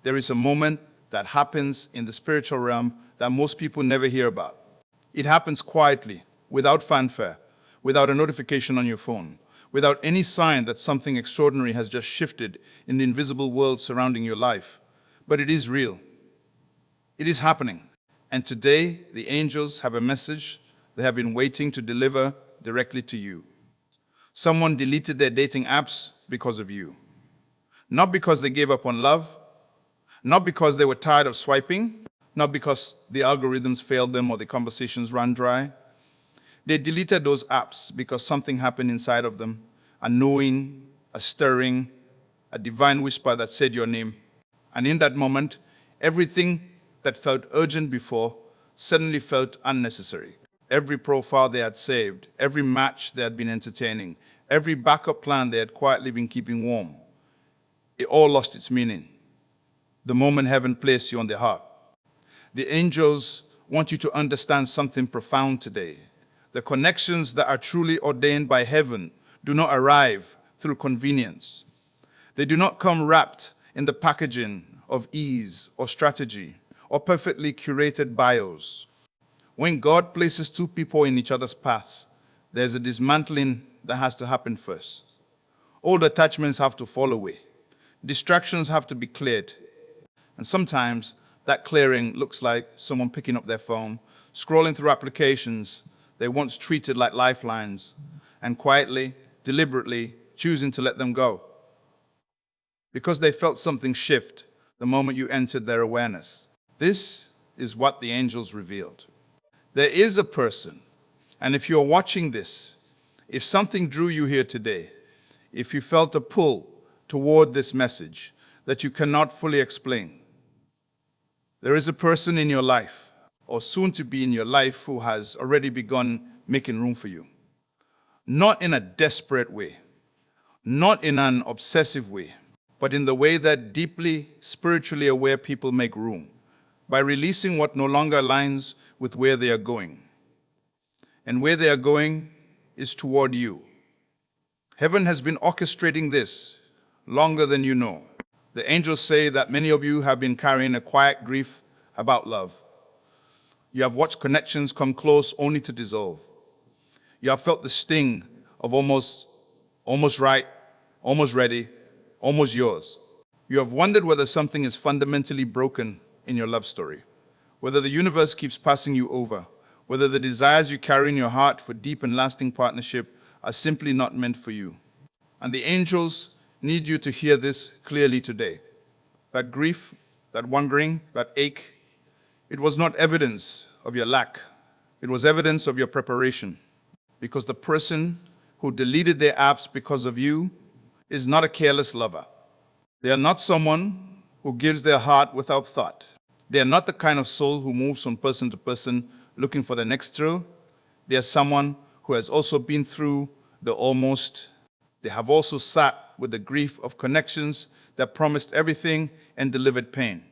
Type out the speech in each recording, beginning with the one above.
there is a moment that happens in the spiritual realm that most people never hear about. It happens quietly, without fanfare, without a notification on your phone, without any sign that something extraordinary has just shifted in the invisible world surrounding your life. But it is real. It is happening. And today, the angels have a message they have been waiting to deliver directly to you. Someone deleted their dating apps because of you. Not because they gave up on love, not because they were tired of swiping, not because the algorithms failed them or the conversations ran dry. They deleted those apps because something happened inside of them, a knowing, a stirring, a divine whisper that said your name. And in that moment, everything that felt urgent before suddenly felt unnecessary. Every profile they had saved, every match they had been entertaining, every backup plan they had quietly been keeping warm, it all lost its meaning the moment heaven placed you on their heart. The angels want you to understand something profound today. The connections that are truly ordained by heaven do not arrive through convenience. They do not come wrapped in the packaging of ease or strategy or perfectly curated bios. When God places two people in each other's paths, there's a dismantling that has to happen first. Old attachments have to fall away. Distractions have to be cleared. And sometimes that clearing looks like someone picking up their phone, scrolling through applications they once treated like lifelines, and quietly, deliberately choosing to let them go. Because they felt something shift the moment you entered their awareness. This is what the angels revealed. There is a person, and if you're watching this, if something drew you here today, if you felt a pull toward this message that you cannot fully explain, there is a person in your life, or soon to be in your life, who has already begun making room for you. Not in a desperate way, not in an obsessive way, but in the way that deeply spiritually aware people make room, by releasing what no longer aligns with where they are going. And where they are going is toward you. Heaven has been orchestrating this longer than you know. The angels say that many of you have been carrying a quiet grief about love. You have watched connections come close only to dissolve. You have felt the sting of almost right, almost ready, almost yours. You have wondered whether something is fundamentally broken in your love story, whether the universe keeps passing you over, whether the desires you carry in your heart for deep and lasting partnership are simply not meant for you. And the angels need you to hear this clearly today. That grief, that wondering, that ache, it was not evidence of your lack. It was evidence of your preparation. Because the person who deleted their apps because of you is not a careless lover. They are not someone who gives their heart without thought. They are not the kind of soul who moves from person to person looking for the next thrill. They are someone who has also been through the almost. They have also sat with the grief of connections that promised everything and delivered pain.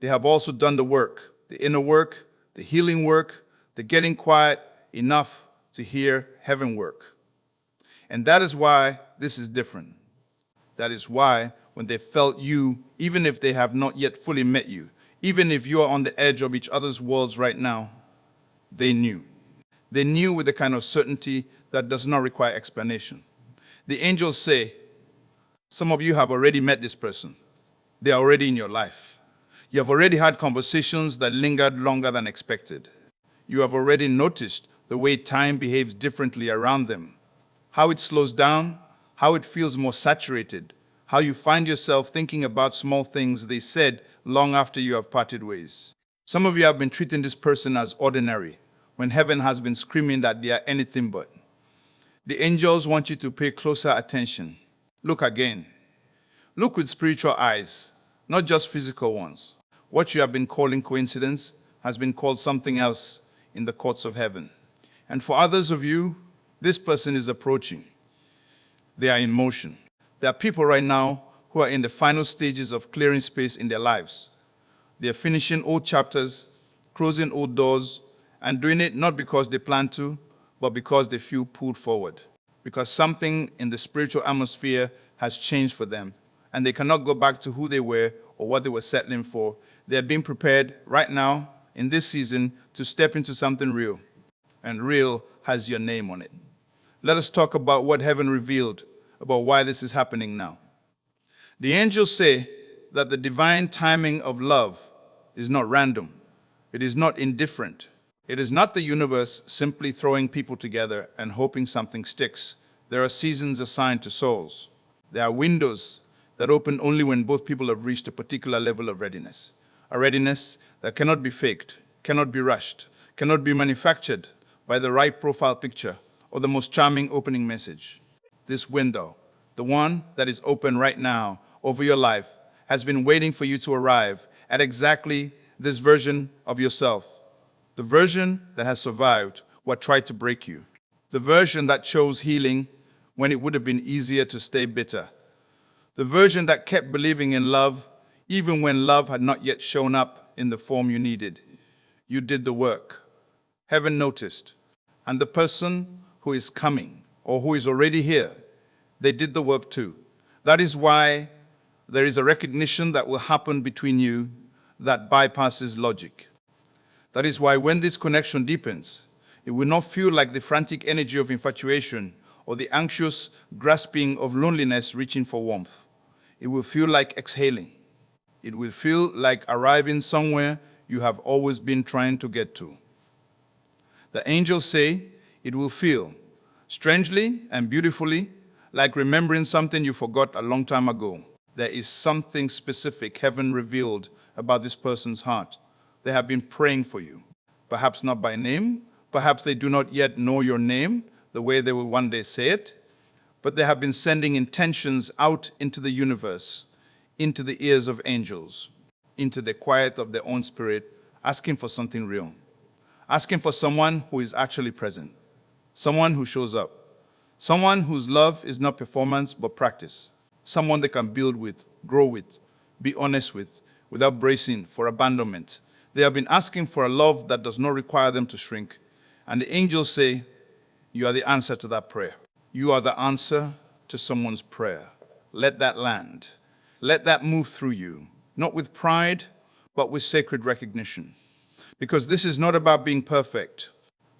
They have also done the work, the inner work, the healing work, the getting quiet enough to hear heaven work. And that is why this is different. That is why when they felt you, even if they have not yet fully met you, even if you are on the edge of each other's worlds right now, they knew. They knew with the kind of certainty that does not require explanation. The angels say, some of you have already met this person. They are already in your life. You have already had conversations that lingered longer than expected. You have already noticed the way time behaves differently around them, how it slows down, how it feels more saturated, how you find yourself thinking about small things they said long after you have parted ways. Some of you have been treating this person as ordinary, when heaven has been screaming that they are anything but. The angels want you to pay closer attention. Look again. Look with spiritual eyes, not just physical ones. What you have been calling coincidence has been called something else in the courts of heaven. And for others of you, this person is approaching. They are in motion. There are people right now who are in the final stages of clearing space in their lives. They are finishing old chapters, closing old doors, and doing it not because they plan to, but because they feel pulled forward. Because something in the spiritual atmosphere has changed for them, and they cannot go back to who they were or what they were settling for. They are being prepared right now in this season to step into something real, and real has your name on it. Let us talk about what heaven revealed about why this is happening now. The angels say that the divine timing of love is not random. It is not indifferent. It is not the universe simply throwing people together and hoping something sticks. There are seasons assigned to souls. There are windows that open only when both people have reached a particular level of readiness. A readiness that cannot be faked, cannot be rushed, cannot be manufactured by the right profile picture or the most charming opening message. This window, the one that is open right now over your life, has been waiting for you to arrive at exactly this version of yourself. The version that has survived what tried to break you. The version that chose healing when it would have been easier to stay bitter. The version that kept believing in love even when love had not yet shown up in the form you needed. You did the work. Heaven noticed. And the person who is coming or who is already here, they did the work too. That is why there is a recognition that will happen between you that bypasses logic. That is why when this connection deepens, it will not feel like the frantic energy of infatuation or the anxious grasping of loneliness reaching for warmth. It will feel like exhaling. It will feel like arriving somewhere you have always been trying to get to. The angels say it will feel, strangely and beautifully, like remembering something you forgot a long time ago. There is something specific heaven revealed about this person's heart. They have been praying for you, perhaps not by name, perhaps they do not yet know your name the way they will one day say it, but they have been sending intentions out into the universe, into the ears of angels, into the quiet of their own spirit, asking for something real, asking for someone who is actually present, someone who shows up, someone whose love is not performance but practice, someone they can build with, grow with, be honest with, without bracing for abandonment. They have been asking for a love that does not require them to shrink. And the angels say, you are the answer to that prayer. You are the answer to someone's prayer. Let that land. Let that move through you, not with pride, but with sacred recognition. Because this is not about being perfect.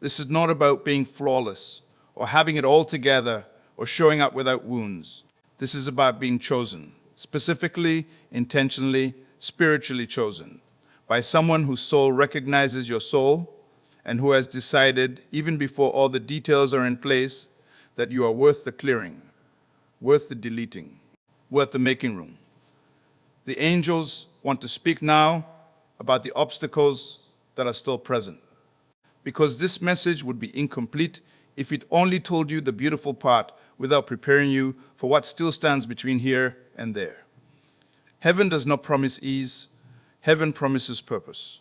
This is not about being flawless or having it all together or showing up without wounds. This is about being chosen, specifically, intentionally, spiritually chosen, by someone whose soul recognizes your soul and who has decided, even before all the details are in place, that you are worth the clearing, worth the deleting, worth the making room. The angels want to speak now about the obstacles that are still present, because this message would be incomplete if it only told you the beautiful part without preparing you for what still stands between here and there. Heaven does not promise ease. Heaven promises purpose.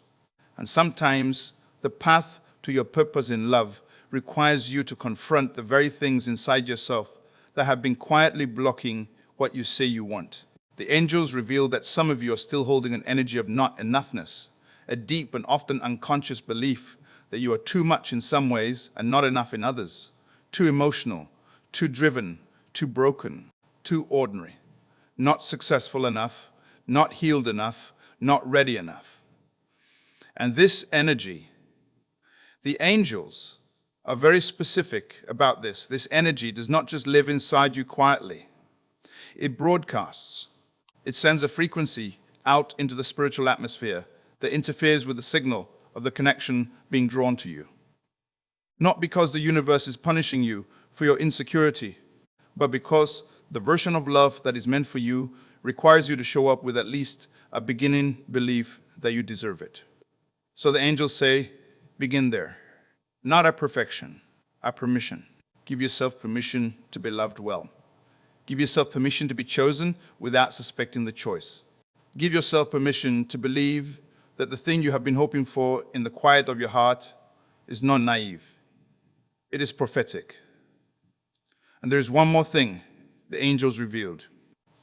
And sometimes the path to your purpose in love requires you to confront the very things inside yourself that have been quietly blocking what you say you want. The angels reveal that some of you are still holding an energy of not enoughness, a deep and often unconscious belief that you are too much in some ways and not enough in others, too emotional, too driven, too broken, too ordinary, not successful enough, not healed enough, not ready enough. And this energy, the angels are very specific about this. This energy does not just live inside you quietly. It broadcasts. It sends a frequency out into the spiritual atmosphere that interferes with the signal of the connection being drawn to you. Not because the universe is punishing you for your insecurity, but because the version of love that is meant for you requires you to show up with at least a beginning belief that you deserve it. So the angels say, begin there. Not at perfection, at permission. Give yourself permission to be loved well. Give yourself permission to be chosen without suspecting the choice. Give yourself permission to believe that the thing you have been hoping for in the quiet of your heart is not naive. It is prophetic. And there's one more thing the angels revealed.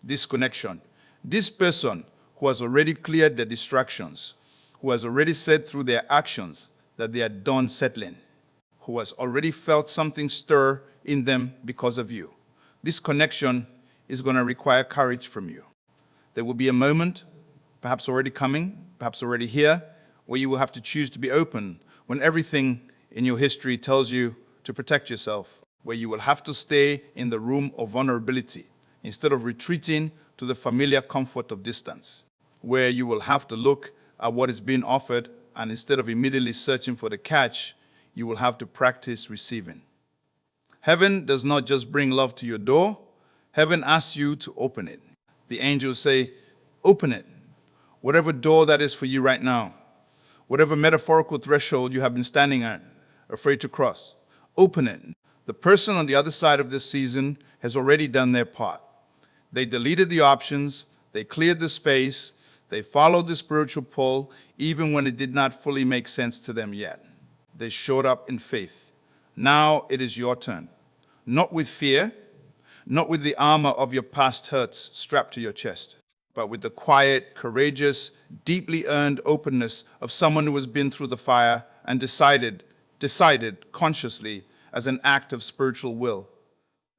This connection. This person who has already cleared their distractions, who has already said through their actions that they are done settling, who has already felt something stir in them because of you. This connection is going to require courage from you. There will be a moment perhaps already coming, perhaps already here, where you will have to choose to be open when everything in your history tells you to protect yourself, where you will have to stay in the room of vulnerability instead of retreating to the familiar comfort of distance, where you will have to look at what is being offered and instead of immediately searching for the catch, you will have to practice receiving. Heaven does not just bring love to your door, heaven asks you to open it. The angels say, open it. Whatever door that is for you right now, whatever metaphorical threshold you have been standing at, afraid to cross, open it. The person on the other side of this season has already done their part. They deleted the options, they cleared the space, they followed the spiritual pull, even when it did not fully make sense to them yet. They showed up in faith. Now it is your turn. Not with fear, not with the armor of your past hurts strapped to your chest, but with the quiet, courageous, deeply earned openness of someone who has been through the fire and decided consciously as an act of spiritual will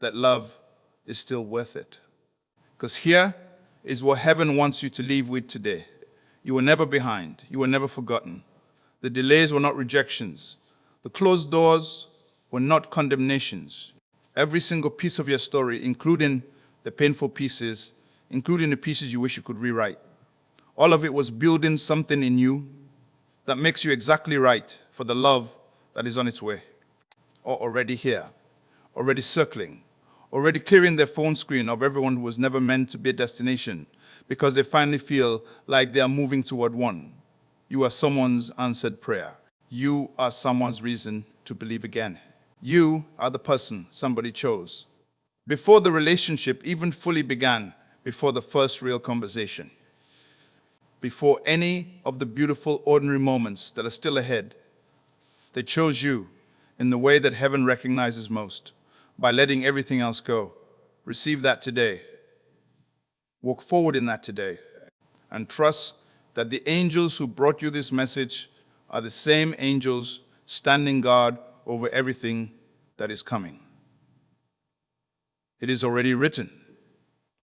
that love is still worth it. Because here is what heaven wants you to leave with today. You were never behind. You were never forgotten. The delays were not rejections. The closed doors were not condemnations. Every single piece of your story, including the painful pieces, including the pieces you wish you could rewrite, all of it was building something in you that makes you exactly right for the love that is on its way, or already here, already circling, already clearing their phone screen of everyone who was never meant to be a destination because they finally feel like they are moving toward one. You are someone's answered prayer. You are someone's reason to believe again. You are the person somebody chose. Before the relationship even fully began, before the first real conversation, before any of the beautiful ordinary moments that are still ahead, they chose you in the way that heaven recognizes most, by letting everything else go. Receive that today. Walk forward in that today, and trust that the angels who brought you this message are the same angels standing guard over everything that is coming. It is already written.